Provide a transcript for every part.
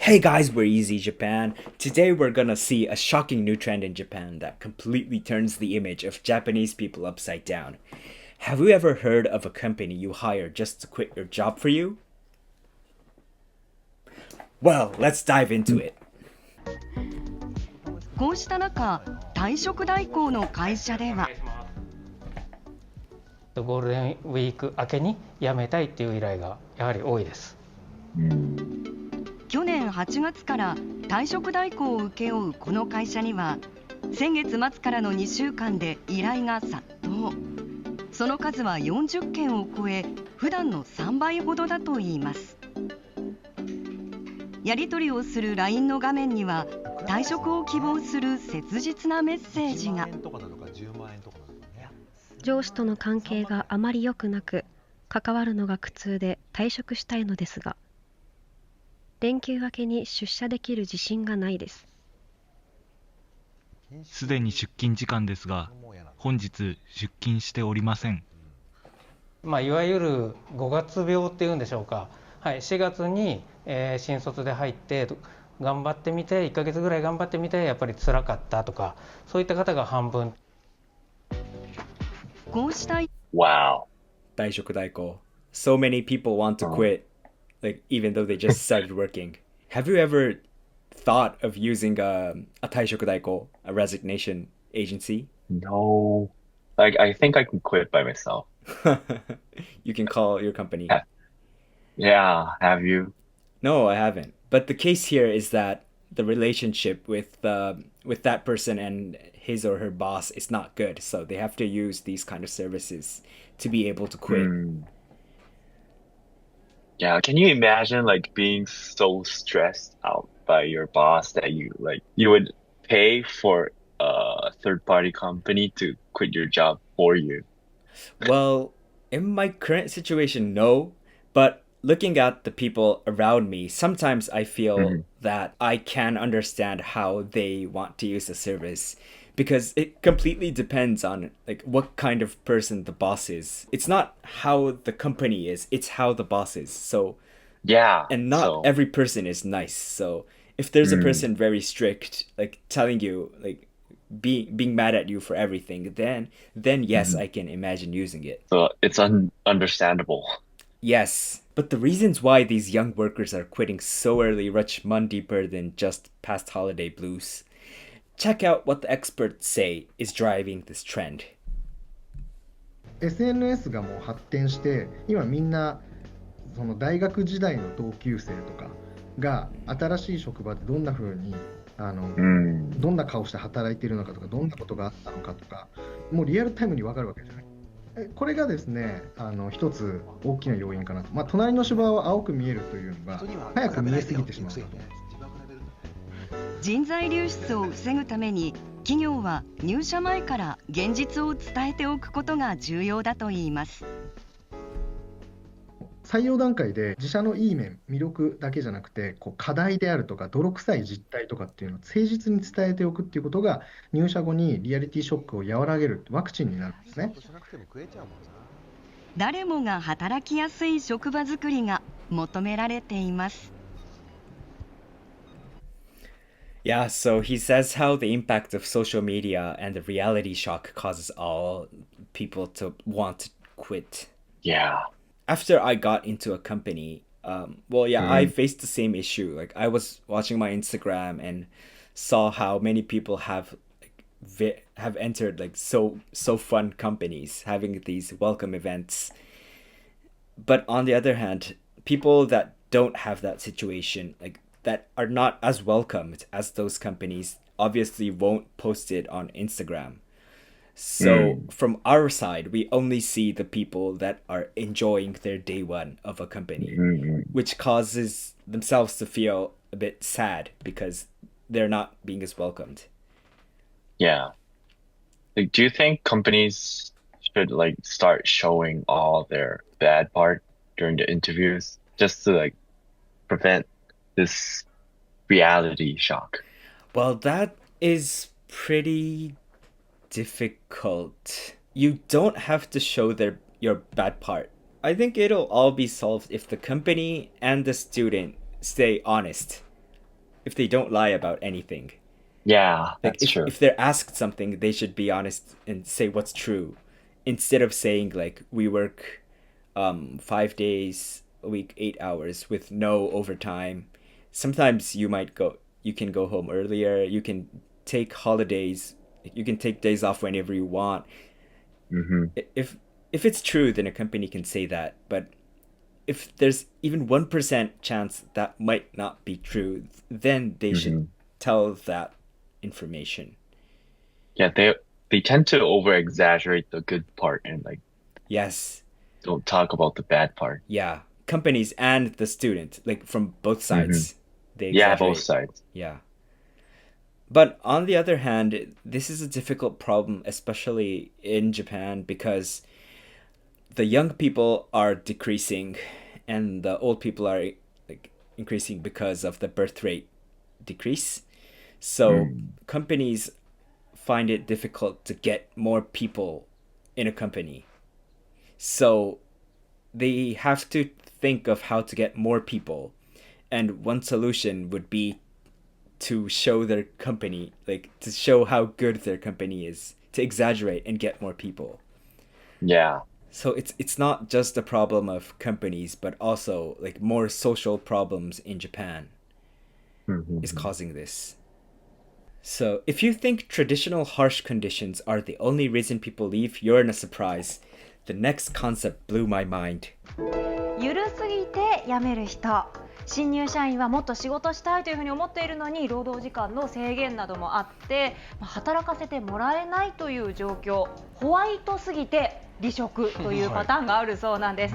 Hey guys, we're Easy Japan. Today we're gonna see a shocking new trend in Japan that completely turns the image of Japanese people upside down. Have you ever heard of a company you hire just to quit your job for you? Well, let's dive into it. こうした中、退職代行の会社ではゴールデンウィーク明けに辞めたいっていう依頼がやはり多いです。去年8月から退職代行を請け負うこの会社には先月末からの2週間で依頼が殺到。その数は40件を超え、普段の3倍ほどだといいます。やり取りをする LINE の画面には退職を希望する切実なメッセージが。上司との関係があまり良くなく、関わるのが苦痛で退職したいのですが、連休明けに出社できる自信がないです。すでに出勤時間ですが、本日出勤しておりません。いわゆる5月病っていうんでしょうか、4月に、新卒で入って頑張ってみて、1ヶ月ぐらい頑張ってみて、やっぱり辛かったとか、そういった方が半分。こうした Wow. 退職代行. So many people want to quit, like even though they just started working. Have you ever thought of using a 退職代行, a resignation agency? No. I think I can quit by myself. You can call your company. Yeah, have you? No, I haven't. But the case here is that the relationship with that person and his or her boss is not good, so they have to use these kind of services to be able to quit. Yeah, can you imagine being so stressed out by your boss that you would pay for a third party company to quit your job for you? Well, in my current situation, no. But looking at the people around me, sometimes I feel that I can understand how they want to use the service because it completely depends on what kind of person the boss is. It's not how the company is, it's how the boss is. So Yeah. and not every person is nice. So if there's a person very strict, telling you being mad at you for everything, then yes, I can imagine using it. So it's understandable. Yes, but the reasons why these young workers are quitting so early rush much deeper than just past holiday blues. Check out what the experts say is driving this trend. SNS がもう発展して、今みんなその大学時代の同級生とかが新しい職場でどんな風にどんな顔して働いているのかとか、どんなことがあったのかとか、もうリアルタイムに分かるわけじゃない。これがですね、一つ大きな要因かなと。隣の芝は青く見えるというのが早く見えすぎてしまうと。人材流出を防ぐために企業は入社前から現実を伝えておくことが重要だといいます。採用段階で自社のいい面、魅力だけじゃなくて課題であるとか泥臭い実態とかっていうのを誠実に伝えておくっていうことが入社後にリアリティショックを和らげるワクチンになるんですね。誰もが働きやすい職場づくりが求められています。Yeah, so he says how the impact of social media and the reality shock causes all people to want to quit. Yeah. After I got into a company, I faced the same issue. I was watching my Instagram and saw how many people have entered so fun companies having these welcome events. But on the other hand, people that don't have that situation, that are not as welcomed as those companies, obviously won't post it on Instagram. So from our side, we only see the people that are enjoying their day one of a company, which causes themselves to feel a bit sad because they're not being as welcomed. Yeah. Do you think companies should start showing all their bad part during the interviews just to prevent this reality shock? Well, that is pretty difficult. You don't have to show your bad part. I think it'll all be solved if the company and the student stay honest. if they don't lie about anything. Yeah, Like that's true. if they're asked something, they should be honest and say what's true, instead of saying like we work 5 days a week, 8 hours with no overtime. Sometimes you can go home earlier. You can take holidays. You can take days off whenever you want. Hmm. If it's true, then a company can say that. But if there's even 1% chance that might not be true, then they should Hmm. tell that information. Yeah, they tend to over exaggerate the good part and like Yes. don't talk about the bad part. Yeah. Companies and the student, like from both Hmm. sides, they Yeah, both exaggerate. sides. Yeah. But on the other hand, this is a difficult problem, especially in Japan, because the young people are decreasing and the old people are like increasing because of the birth rate decrease. So Mm. companies find it difficult to get more people in a company. So they have to think of how to get more people. And one solution would be to show their company, like to show how good their company is, to exaggerate and get more people. Yeah. So it's not just a problem of companies, but also like more social problems in Japan is Hmm. causing this. So if you think traditional harsh conditions are the only reason people leave, you're in a surprise. The next concept blew my mind. ゆるすぎて辞める人。新入社員はもっと仕事したいというふうに思っているのに、労働時間の制限などもあって働かせてもらえないという状況。ホワイトすぎて離職というパターンがあるそうなんです。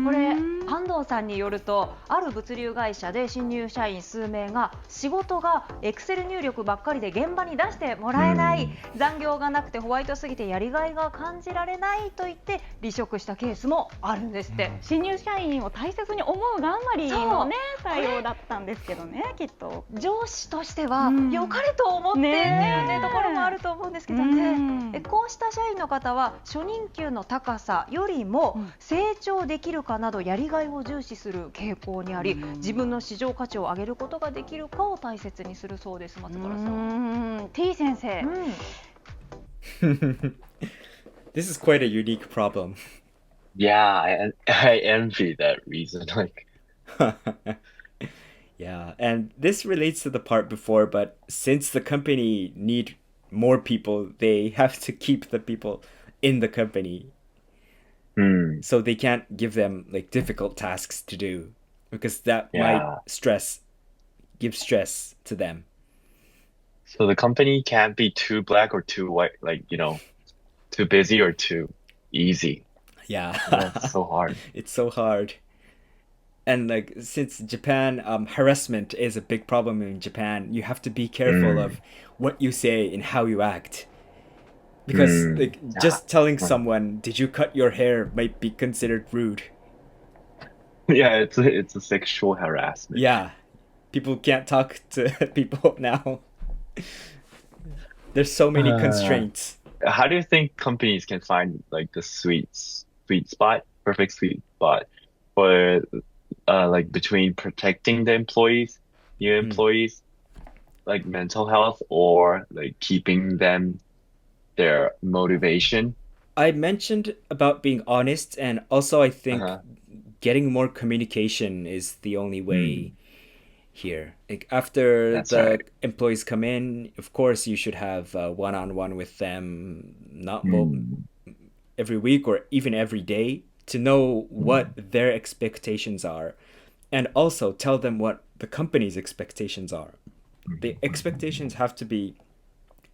これ安藤さんによると、ある物流会社で新入社員数名が仕事がエクセル入力ばっかりで現場に出してもらえない、残業がなくてホワイトすぎてやりがいが感じられないと言って離職したケースもあるんですって。新入社員を大切に思う頑張りのね対応だったんですけどね、きっと上司としては良かれと思ってねというところもあると思うんですけどね。こうした社員の方は初任給の高さよりも成長できるかなどやりがいを重視する傾向にあり、自分の市場価値を上げることができるかを大切にするそうです。松原さん。T 先生。This is quite a unique problem. Yeah, I envy that reason. Like, Yeah, and this relates to the part before, but since the company need more people, they have to keep the people in the company. So they can't give them like difficult tasks to do because that might yeah. give stress to them. So the company can't be too black or too white, like, too busy or too easy. Yeah. That's so hard. It's so hard. And like since Japan, harassment is a big problem in Japan, you have to be careful of what you say and how you act. Because like just telling someone, "Did you cut your hair?" might be considered rude. Yeah, it's a sexual harassment. Yeah. People can't talk to people now. There's so many constraints. How do you think companies can find like the perfect sweet spot for like between protecting the new employees, like mental health or like keeping them their motivation? I mentioned about being honest, and also I think getting more communication is the only way here. Like after That's the right. employees come in, of course you should have one-on-one with them, not every week or even every day, to know what their expectations are, and also tell them what the company's expectations are. The expectations have to be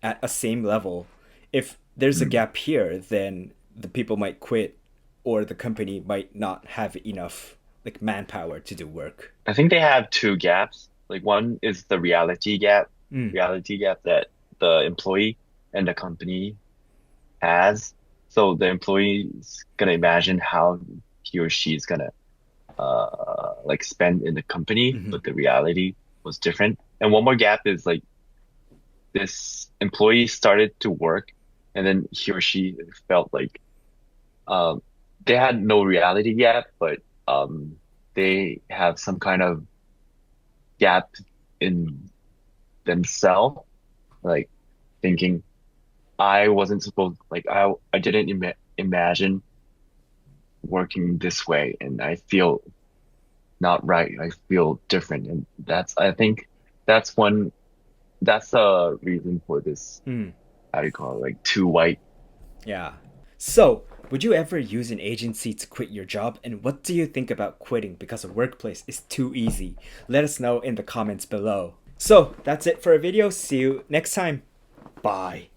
at a same level. If there's a gap here, then the people might quit or the company might not have enough like manpower to do work. I think they have two gaps. Like one is the reality gap that the employee and the company has. So the employee is gonna imagine how he or she is gonna like spend in the company, but the reality was different. And one more gap is like this employee started to work and then he or she felt like they had no reality gap, but they have some kind of gap in themselves, like thinking I wasn't supposed, like I didn't imagine working this way, and I feel not right. I feel different, and I think that's that's a reason for this. How do you call it? Like too white. Yeah. So, would you ever use an agency to quit your job? And what do you think about quitting because a workplace is too easy? Let us know in the comments below. So, that's it for a video. See you next time. Bye.